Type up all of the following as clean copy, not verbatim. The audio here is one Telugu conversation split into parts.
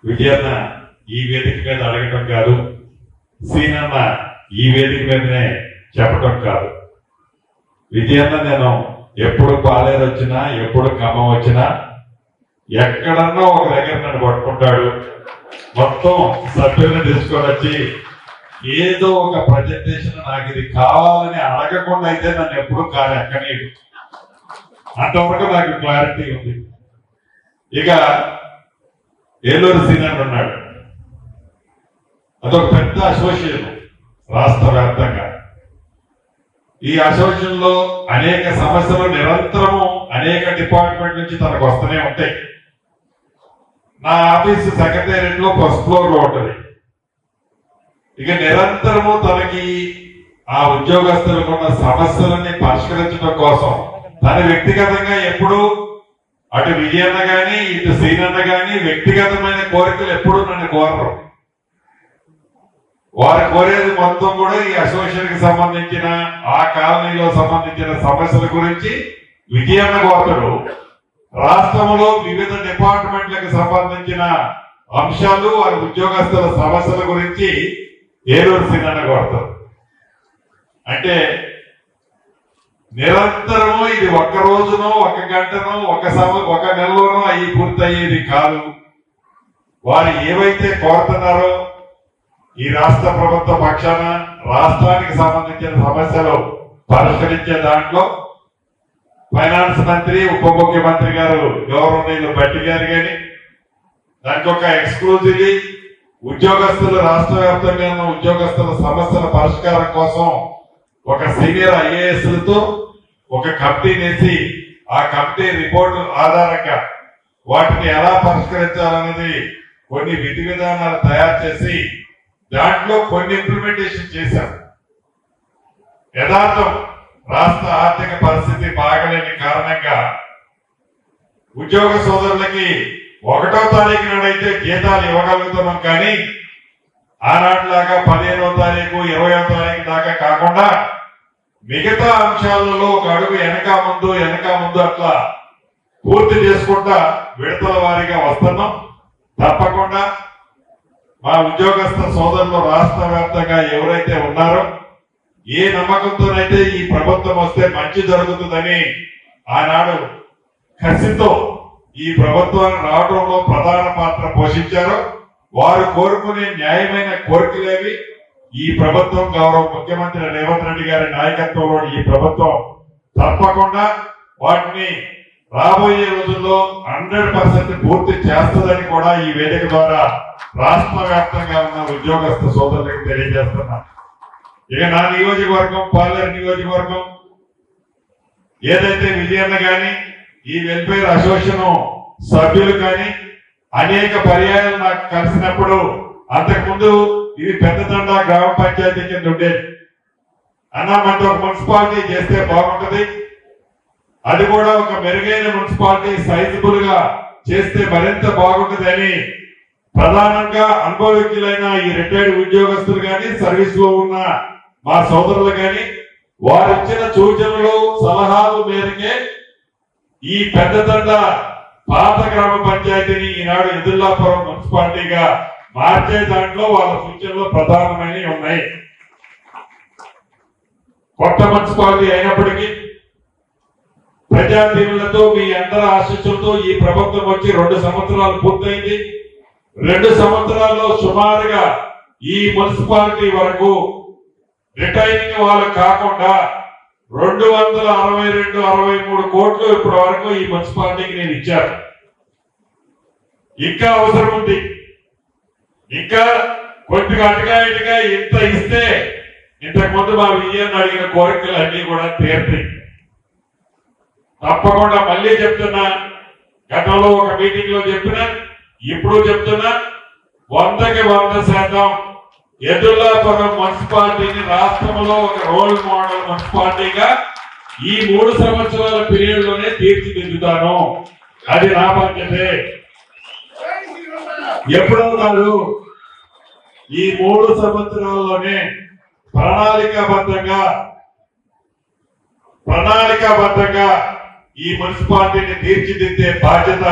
విజయన్న ఈ వేదిక మీద అడగటం కాదు, సీనన్న ఈ వేదిక మీదనే చెప్పటం కాదు. విజయన్న నేను ఎప్పుడు పాలేరు వచ్చినా, ఎప్పుడు ఖమ్మం వచ్చినా, ఎక్కడన్నా ఒక దగ్గర నన్ను పట్టుకుంటాడు. మొత్తం సభ్యులను తీసుకొని వచ్చి ఏదో ఒక ప్రజెంటేషన్ నాకు ఇది కావాలని అడగకుండా అయితే నన్ను ఎప్పుడు కాదు ఎక్కనీడు. అంతవరకు నాకు క్లారిటీ ఉంది. ఇక ఏలూరు సీనియర్ ఉన్నాడు, అదొక పెద్ద అసోసియేషన్ రాష్ట్ర వ్యాప్తంగా. ఈ అసోసియేషన్ లో అనేక సమస్యలు నిరంతరము అనేక డిపార్ట్మెంట్ నుంచి తనకు వస్తూనే ఉంటాయి. నా ఆఫీసు సెక్రటేరియట్ లో ఫస్ట్ ఫ్లోర్ లో ఉంటుంది. ఇక నిరంతరము తనకి ఆ ఉద్యోగస్తులకు ఉన్న సమస్యలని పరిష్కరించడం కోసం తన వ్యక్తిగతంగా ఎప్పుడు అటు విజయన్న గాని ఇటు సీనన్న గాని వ్యక్తిగతమైన కోరికలు ఎప్పుడు నన్ను కోరరు. వారు కోరేది మొత్తం కూడా ఈ అసోసియేషన్ కి సంబంధించిన ఆ కాలనీలో సంబంధించిన సమస్యల గురించి విజయన్న కోరతాడు. రాష్ట్రంలో వివిధ డిపార్ట్మెంట్లకు సంబంధించిన అంశాలు వారి ఉద్యోగస్తుల సమస్యల గురించి ఏలూరు సీనన్న కోరతారు. అంటే నిరంతరము ఇది ఒక్క రోజునో ఒక గంటనో ఒక నెలలోనో అయ్యి పూర్తయ్యేది కాదు. వారు ఏవైతే కోరుతున్నారో ఈ రాష్ట్ర ప్రభుత్వ పక్షాన రాష్ట్రానికి సంబంధించిన సమస్యలు పరిష్కరించే దాంట్లో ఫైనాన్స్ మంత్రి, ఉప ముఖ్యమంత్రి గారు గౌరవనీయులు భట్టి గారు గాని, దానికి ఒక ఎక్స్క్లూజివ్లీ ఉద్యోగస్తులు రాష్ట్ర వ్యాప్తంగా ఉన్న ఉద్యోగస్తుల సమస్యల పరిష్కారం కోసం ఒక సీనియర్ ఐఏఎస్లతో ఒక కమిటీ వేసి ఆ కమిటీ రిపోర్టు ఆధారంగా వాటిని ఎలా పరిష్కరించాలనేది కొన్ని విధి విధానాలు తయారు చేసి దాంట్లో కొన్ని ఇంప్లిమెంటేషన్ చేశాం. యథార్థం రాష్ట్ర ఆర్థిక పరిస్థితి బాగలేని కారణంగా ఉద్యోగ సోదరులకి 1వ తారీఖు నాడైతే జీతాలు ఇవ్వగలుగుతున్నాం, కానీ ఆనాటిలాగా 15వ తారీఖు 20వ తారీఖు దాకా కాకుండా మిగతా అంశాలలో ఒక అడుగు వెనక ముందు అట్లా పూర్తి చేసుకుంటా విడతల వారీగా వస్తున్నాం. తప్పకుండా మా ఉద్యోగస్థ సోదరులు రాష్ట్ర వ్యాప్తంగా ఎవరైతే ఉన్నారో ఏ నమ్మకంతోనైతే ఈ ప్రభుత్వం వస్తే మంచి జరుగుతుందని ఆనాడు కసితో ఈ ప్రభుత్వాన్ని రావడంలో ప్రధాన పాత్ర పోషించారో వారు కోరుకునే న్యాయమైన కోరికలేవి ఈ ప్రభుత్వం గౌరవ ముఖ్యమంత్రి రేవంత్ రెడ్డి గారి నాయకత్వంలో ఈ ప్రభుత్వం తప్పకుండా వాటిని రాబోయే రోజుల్లో 100% పూర్తి చేస్తుందని కూడా ఈ వేదిక ద్వారా రాష్ట్ర వ్యాప్తంగా ఉన్న ఉద్యోగస్థ సోదరులకు తెలియజేస్తున్నా. ఇక నా నియోజకవర్గం పాలేరు నియోజకవర్గం ఏదైతే విజయన్న గాని ఈ వెల్ఫేర్ అసోసియేషన్ సభ్యులు కానీ అనేక పర్యాయాలు నాకు కలిసినప్పుడు అంతకుముందు ఇది పెద్దదండ గ్రామ పంచాయతీ కింద ఉండేది. అన్నామంటే ఒక మున్సిపాలిటీ చేస్తే బాగుంటది, అది కూడా ఒక మెరుగైన మున్సిపాలిటీ సైజబుల్ గా చేస్తే మరింత బాగుంటది అని ప్రధానంగా అనుభవజ్ఞులైన ఈ రిటైర్డ్ ఉద్యోగస్తులు కానీ సర్వీస్ లో ఉన్న మా సోదరులు కానీ వారు ఇచ్చిన సూచనలు సలహాలు మేరకే ఈ పెద్దదండ పాత గ్రామ పంచాయతీని ఈనాడు ఎదుర్లాపురం మున్సిపాలిటీగా మార్చే దాంట్లో వాళ్ళ సూచనలు ప్రధానమైనవి ఉన్నాయి. కొత్త మున్సిపాలిటీ అయినప్పటికీ ప్రజాదీవులతో మీ అందరి ఆశీస్సులతో ఈ ప్రభుత్వం వచ్చి 2 సంవత్సరాలు పూర్తయింది. 2 సంవత్సరాల్లో సుమారుగా ఈ మున్సిపాలిటీ వరకు రిటైరింగ్ వాళ్ళు కాకుండా 262-63 కోట్లు ఇప్పటి వరకు ఈ మున్సిపాలిటీకి నేను ఇచ్చాను. ఇంకా అవసరం ఉంది. ఇంకా కొద్దిగా అటుగా ఇటుగా ఇంత ఇస్తే ఇంతకుముందు మా విజయాన్ని అడిగిన కోరికలు అన్ని కూడా తీరుతాయి. తప్పకుండా మళ్ళీ చెప్తున్నా, గతంలో ఒక మీటింగ్ లో చెప్పినా ఇప్పుడు చెప్తున్నా, 100కి 100% ఎదుర్లాపురం మున్సిపాలిటీని రాష్ట్రంలో ఒక రోల్ మోడల్ మున్సిపాలిటీగా ఈ 3 సంవత్సరాల పీరియడ్ లోనే తీర్చిదిద్దుతాను. అది నా బాధ్యతే. ఎప్పుడో కాదు, ఈ 3 సంవత్సరాల్లోనే ప్రణాళికాబద్ధంగా ఈ మున్సిపాలిటీని తీర్చిదిద్దే బాధ్యత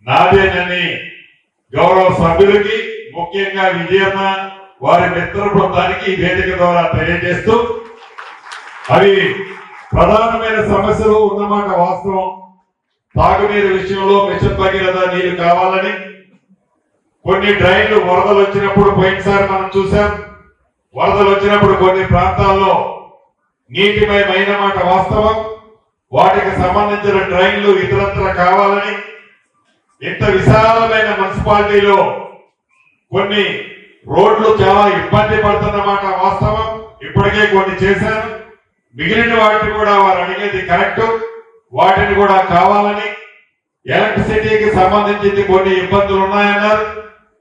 నాదేనని గౌరవ సభ్యులకి ముఖ్యంగా విజయన్న వారి మిత్ర బృందానికి ఈ వేదిక ద్వారా తెలియజేస్తూ అవి ప్రధానమైన సమస్యలు ఉన్నమాట వాస్తవం. తాగునీరు విషయంలో మిషన్ భగీరథ నీరు కావాలని కొన్ని డ్రైన్లు వరదలు వచ్చినప్పుడు పోయినసారి మనం చూసాం. వరదలు వచ్చినప్పుడు కొన్ని ప్రాంతాల్లో నీటిమయమైన మాట వాస్తవం. వాటికి సంబంధించిన డ్రైన్లు ఇతరత్ర కావాలని ఇంత విశాలమైన మున్సిపాలిటీలో కొన్ని రోడ్లు చాలా ఇబ్బంది పడుతున్నమాట వాస్తవం. ఇప్పటికే కొన్ని చేశారు. మిగిలిన వాటిని కూడా వారు అడిగేది కరెక్ట్. వాటిని కూడా కావాలని ఎలక్ట్రిసిటీకి సంబంధించి కొన్ని ఇబ్బందులు ఉన్నాయన్నారు.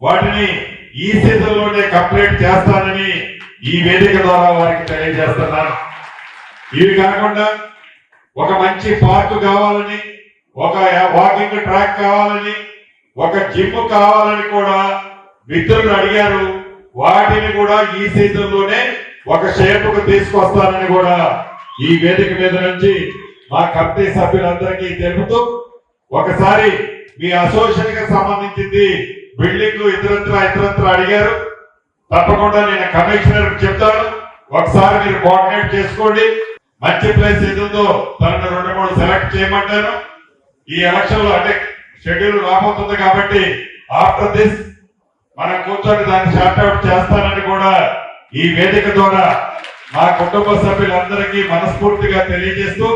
వాటిని ఈ సీజన్లోనే కంప్లీట్ చేస్తానని ఈ వేదిక ద్వారా వారికి తెలియజేస్తున్నాను. ఇవి కాకుండా ఒక మంచి పార్క్ కావాలని, ఒక వాకింగ్ ట్రాక్ కావాలని, ఒక జిమ్ కావాలని కూడా మిత్రులు అడిగారు. వాటిని కూడా ఈ సీజన్లోనే ఒక షేపుకు తీసుకొస్తానని కూడా ఈ వేదిక మీద నుంచి మా కమిటీ సభ్యులందరికీ తెలుపుతూ, ఒకసారి మీ అసోసియేషన్ కి సంబంధించింది బిల్డింగ్ ఇతరత్ర అడిగారు. తప్పకుండా నేను కమిషనర్ చెప్తాను. ఒకసారి మీరు కోఆర్డినేట్ చేసుకోండి. మంచి ప్లేస్ ఏదో తనను 2-3 సెలెక్ట్ చేయమంటాను. ఈ ఎలక్షన్ లో అంటే షెడ్యూల్ రాబోతుంది కాబట్టి ఆఫ్టర్ దిస్ మనం కూర్చొని దాన్ని షార్ట్అవుట్ చేస్తానని కూడా ఈ వేదిక ద్వారా మా కుటుంబ సభ్యులందరికీ మనస్ఫూర్తిగా తెలియజేస్తూ,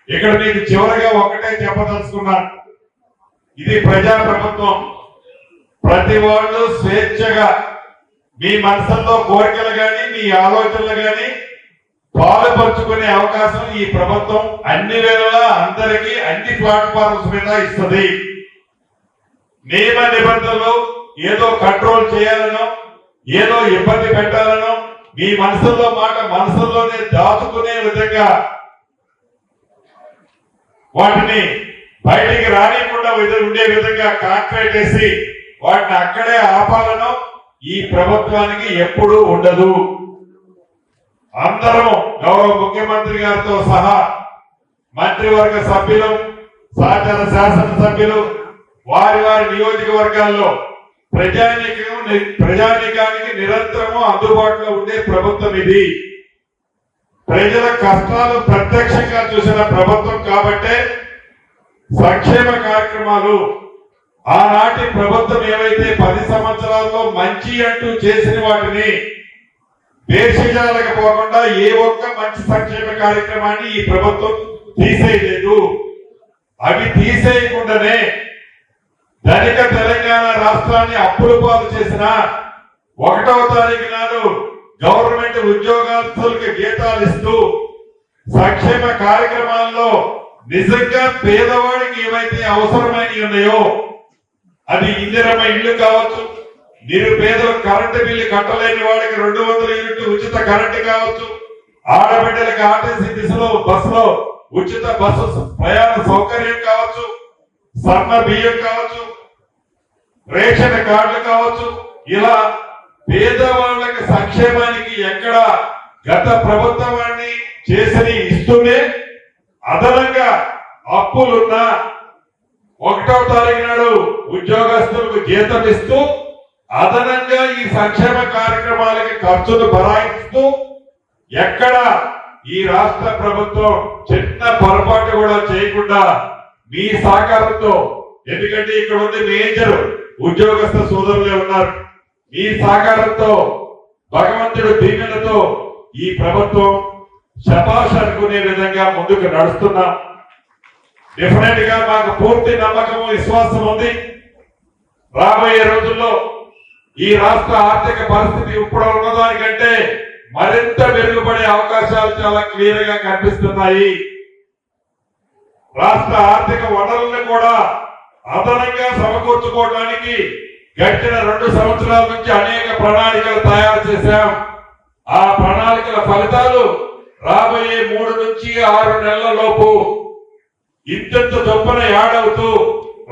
ఇక్కడ మీకు చివరిగా ఒకటే చెప్పదలుచుకున్నాను. ఇది ప్రజా ప్రభుత్వం. ప్రతి వాళ్ళు స్వేచ్ఛగా మీ మనసుల్లో కోరికలు గాని మీ ఆలోచనలు గాని పాలుపరుచుకునే అవకాశం ఈ ప్రభుత్వం అన్ని వేళలా అందరికీ అన్ని ప్లాట్ఫామ్స్ మీద ఇస్తుంది. నియమ నిబంధనలు ఏదో కంట్రోల్ చేయాలనో ఏదో ఇబ్బంది పెట్టాలనో మీ మనసుల్లో మాట మనసుల్లోనే దాచుకునే విధంగా వాటిని బయటికి రానికుండా ఉండే విధంగా కాంట్రాక్ట్ వేసి వాటిని అక్కడే ఆపాలనో ఈ ప్రభుత్వానికి ఎప్పుడూ ఉండదు. అందరం గౌరవ ముఖ్యమంత్రి గారితో సహా మంత్రివర్గ సభ్యులు, సహచర శాసనసభ్యులు వారి వారి నియోజకవర్గాల్లో ప్రజానీకానికి నిరంతరము అందుబాటులో ఉండే ప్రభుత్వం ఇది. ప్రజల కష్టాలు ప్రత్యక్షంగా చూసిన ప్రభుత్వం కాబట్టే సంక్షేమ కార్యక్రమాలు ఆనాటి ప్రభుత్వం ఏవైతే 10 సంవత్సరాల్లో మంచి అంటూ చేసిన వాటిని దేశజాలకపోకుండా ఏ ఒక్క మంచి సంక్షేమ కార్యక్రమాన్ని ఈ ప్రభుత్వం తీసేయలేదు. అవి తీసేయకుండానే ధనిక తెలంగాణ రాష్ట్రాన్ని అప్పుల పాలు చేసిన 1వ తారీఖు నాడు గవర్నమెంట్ ఉద్యోగస్తులకు జీతాలు ఇస్తూ సంక్షేమ కార్యక్రమాల్లో నిజంగా పేదవాడికి ఏవైతే అవసరమైనవి ఉన్నాయో అది ఇందిరమ్మ ఇల్లు కావచ్చు, నిరుపేదలు కరెంటు బిల్లు కట్టలేని వాడికి 200 యూనిట్లు ఉచిత కరెంటు కావచ్చు, ఆడబిడ్డలకు ఆర్టీసీ బస్సులో ఉచిత బస్సు ప్రయాణ సౌకర్యం కావచ్చు, సన్న బియ్యం కావచ్చు, రేషన్ కార్డులు కావచ్చు. ఇలా పేదవాళ్ళకి సంక్షేమానికి ఎక్కడ గత ప్రభుత్వాన్ని చేసి ఇస్తూనే అదనంగా అప్పులున్నా 1వ తారీఖు నాడు ఉద్యోగస్తులకు జీతం ఇస్తూ అదనంగా ఈ సంక్షేమ కార్యక్రమాలకి ఖర్చులు భరాయిస్తూ ఎక్కడ ఈ రాష్ట్ర ప్రభుత్వం చిన్న పొరపాటు కూడా చేయకుండా మీ సహకారంతో, ఎందుకంటే ఇక్కడ ఉంది మేజర్ ఉద్యోగస్థ సోదరులే ఉన్నారు, మీ సహకారంతో భగవంతుడు దీవెనలతో ఈ ప్రభుత్వం శభాష్ అనుకునే విధంగా ముందుకు నడుస్తున్నాం. డెఫినెట్ గా మాకు పూర్తి నమ్మకము విశ్వాసం ఉంది. రాబోయే రోజుల్లో ఈ రాష్ట్ర ఆర్థిక పరిస్థితి ఇప్పుడు ఉన్నదానికంటే మరింత మెరుగుపడే అవకాశాలు చాలా క్లియర్ గా కనిపిస్తున్నాయి. రాష్ట్ర ఆర్థిక వనరులను కూడా అదనంగా సమకూర్చుకోవడానికి గడిచిన 2 సంవత్సరాల నుంచి అనేక ప్రణాళికలు తయారు చేశాం. ఆ ప్రణాళికల ఫలితాలు రాబోయే 3 నుంచి 6 నెలల లోపు ఇంత చొప్పున యాడవుతూ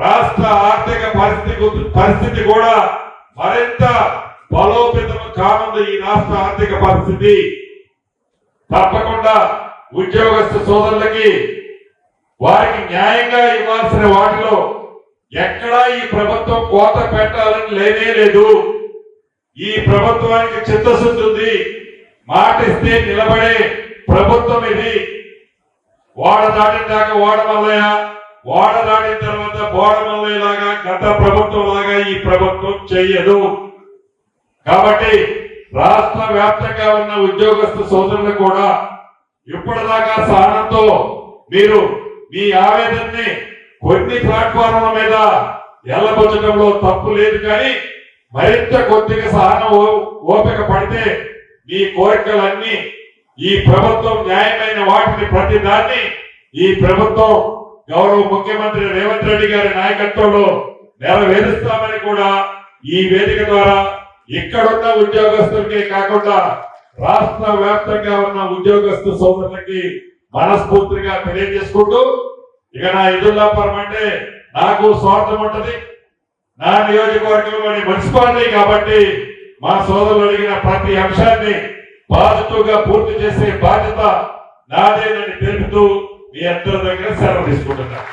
రాష్ట్ర ఆర్థిక పరిస్థితి కూడా మరింత బలోపేతం కానుంది. ఈ రాష్ట్ర ఆర్థిక పరిస్థితి తప్పకుండా ఉద్యోగస్తు సోదరులకి వారికి న్యాయంగా ఇవ్వాల్సిన వాటిలో ఎక్కడా ఈ ప్రభుత్వం కోత పెట్టాలని లేనే లేదు. ఈ ప్రభుత్వానికి చిత్తశుద్ధి ఉంది. మాట ఇస్తే నిలబడే ప్రభుత్వం ఇది. వాడ దాటిన దాకా వాడ మల్లయ్య, వాడ దాటిన తర్వాత బోడ మల్లయ్య లాగా గత ప్రభుత్వం లాగా ఈ ప్రభుత్వం చెయ్యదు. కాబట్టి రాష్ట్ర వ్యాప్తంగా ఉన్న ఉద్యోగస్తు సోదరులు కూడా ఇప్పటిదాకా సహనంతో మీరు మీ ఆవేదనని కొన్ని ప్లాట్ఫామ్ల మీద ఎల్లబొచ్చడంలో తప్పు లేదు. కానీ మరింత కొద్దిగా సహనం ఓపిక పడితే మీ కోరికలన్నీ ఈ ప్రభుత్వం న్యాయమైన వాటిని ప్రతి దాన్ని ఈ ప్రభుత్వం గౌరవ ముఖ్యమంత్రి రేవంత్ రెడ్డి గారి నాయకత్వంలో నెరవేరుస్తామని కూడా ఈ వేదిక ద్వారా ఇక్కడున్న ఉద్యోగస్తులకే కాకుండా రాష్ట్ర వ్యాప్తంగా ఉన్న ఉద్యోగస్తు సోదరులకి మనస్ఫూర్తిగా తెలియజేసుకుంటూ, ఇక నా ఎదుర్లాపురం అంటే నాకు స్వార్థం ఉంటది. నా నియోజకవర్గంలోని మున్సిపాలిటీ కాబట్టి మా సోదరులు అడిగిన ప్రతి అంశాన్ని పాజిటివ్ గా పూర్తి చేసే బాధ్యత నాదేనని తెలుపుతూ మీ అందరి దగ్గర సెలవు తీసుకుంటున్నాను.